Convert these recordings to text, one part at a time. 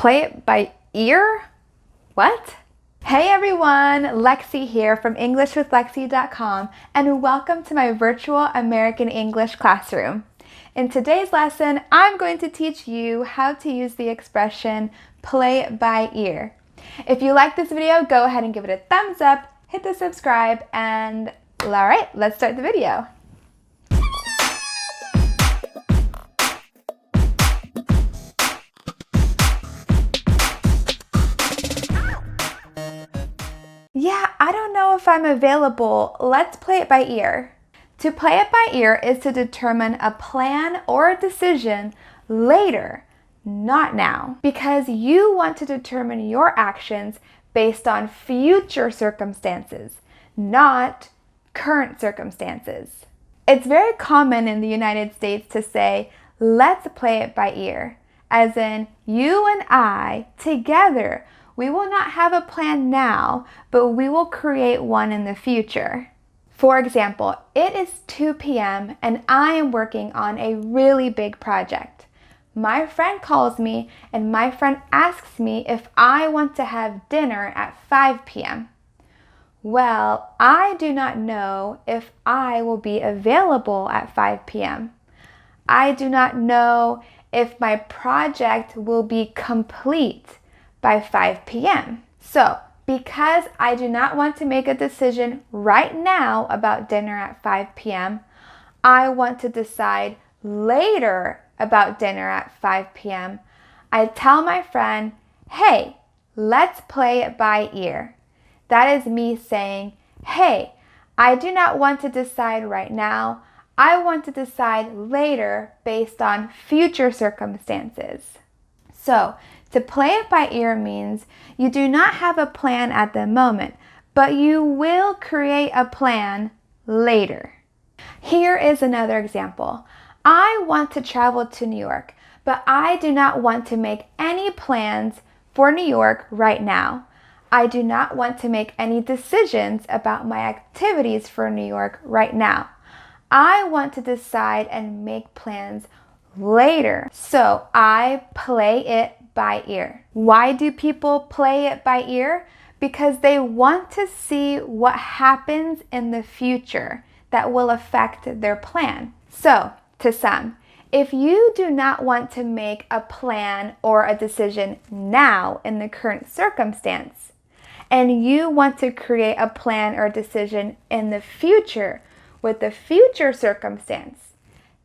Play it by ear? What? Hey everyone, Lexi here from EnglishWithLexi.com, and welcome to my virtual American English classroom. In today's lesson, I'm going to teach you how to use the expression play it by ear. If you like this video, go ahead and give it a thumbs up, hit the subscribe, and alright, let's start the video. Yeah, I don't know if I'm available. Let's play it by ear. To play it by ear is to determine a plan or a decision later, not now, because you want to determine your actions based on future circumstances, not current circumstances. It's very common in the United States to say, let's play it by ear, as in you and I together. We will not have a plan now, but we will create one in the future. For example, it is 2 p.m. and I am working on a really big project. My friend calls me and my friend asks me if I want to have dinner at 5 p.m. Well, I do not know if I will be available at 5 p.m. I do not know if my project will be complete by 5 p.m. So, because I do not want to make a decision right now about dinner at 5 p.m., I want to decide later about dinner at 5 p.m. I tell my friend, hey, let's play it by ear. That is me saying, hey, I do not want to decide right now. I want to decide later based on future circumstances. So, to play it by ear means you do not have a plan at the moment, but you will create a plan later. Here is another example. I want to travel to New York, but I do not want to make any plans for New York right now. I do not want to make any decisions about my activities for New York right now. I want to decide and make plans later. So I play it by ear. Why do people play it by ear? Because they want to see what happens in the future that will affect their plan. So, to sum, if you do not want to make a plan or a decision now in the current circumstance, and you want to create a plan or decision in the future with the future circumstance,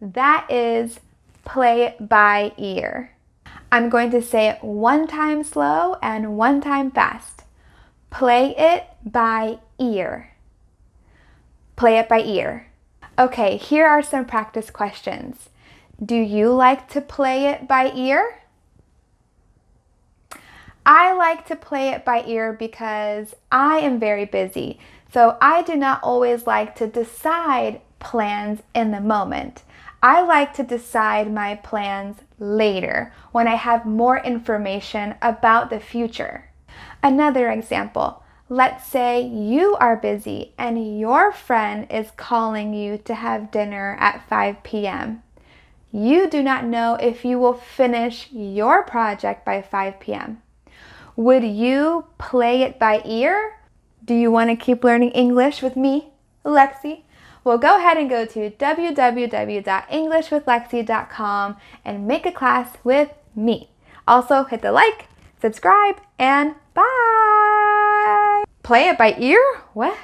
that is play it by ear. I'm going to say it one time slow and one time fast. Play it by ear. Play it by ear. Okay, here are some practice questions. Do you like to play it by ear? I like to play it by ear because I am very busy, so I do not always like to decide plans in the moment. I like to decide my plans later when I have more information about the future. Another example, let's say you are busy and your friend is calling you to have dinner at 5 p.m. You do not know if you will finish your project by 5 p.m. Would you play it by ear? Do you want to keep learning English with me, Lexi? Well, go ahead and go to www.englishwithlexi.com and make a class with me. Also, hit the like, subscribe, and bye! Play it by ear? What?